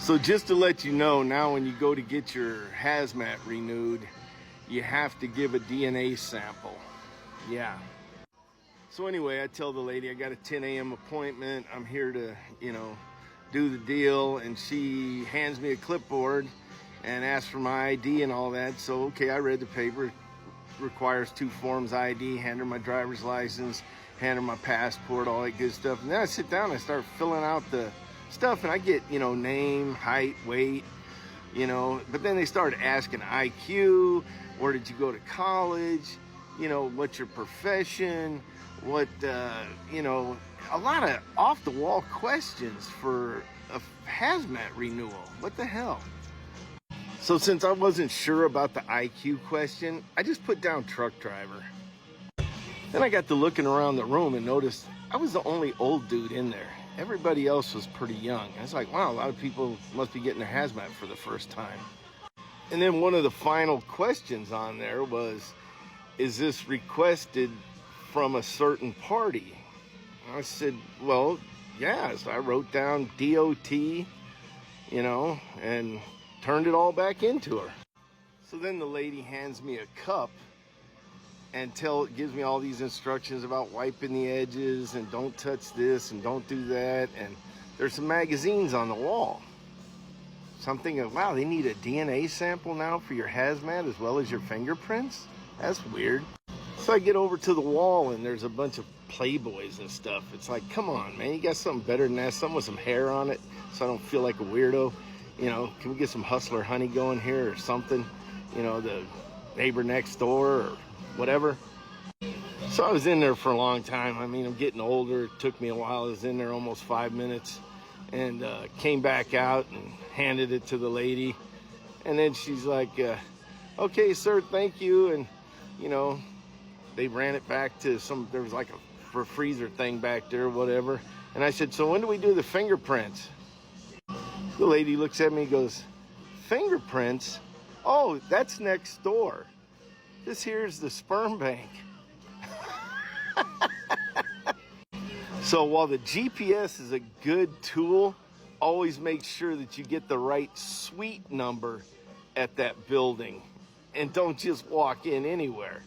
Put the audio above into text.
So just to let you know, now when you go to get your hazmat renewed, you have to give a DNA sample. Yeah. So anyway, I tell the lady I got a 10 a.m. appointment. I'm here to, do the deal. And she hands me a clipboard and asks for my ID and all that. So, okay, I read the paper. It requires 2 forms ID, hand her my driver's license, hand her my passport, all that good stuff. And then I sit down and I start filling out the stuff, and I get, name, height, weight, but then they started asking IQ, where did you go to college, what's your profession, what, a lot of off-the-wall questions for a hazmat renewal. What the hell? So since I wasn't sure about the IQ question, I just put down truck driver. Then I got to looking around the room and noticed I was the only old dude in there. Everybody else was pretty young. I was like, wow, a lot of people must be getting their hazmat for the first time. And then one of the final questions on there was, is this requested from a certain party? I said, well, yeah. So I wrote down DOT, and turned it all back into her. So then the lady hands me a cup and gives me all these instructions about wiping the edges and don't touch this and don't do that. And there's some magazines on the wall. Something of, wow, they need a DNA sample now for your hazmat as well as your fingerprints? That's weird. So I get over to the wall and there's a bunch of Playboys and stuff. It's like, come on, man, you got something better than that? Something with some hair on it so I don't feel like a weirdo. Can we get some Hustler Honey going here or something? The neighbor next door or whatever. So I was in there for a long time. I mean, I'm getting older. It took me a while. I was in there almost 5 minutes and came back out and handed it to the lady. And then she's like, okay, sir, thank you. And, they ran it back to there was like a freezer thing back there or whatever. And I said, so when do we do the fingerprints? The lady looks at me and goes, fingerprints? Oh, that's next door. This here's the sperm bank. So while the GPS is a good tool, always make sure that you get the right suite number at that building and don't just walk in anywhere.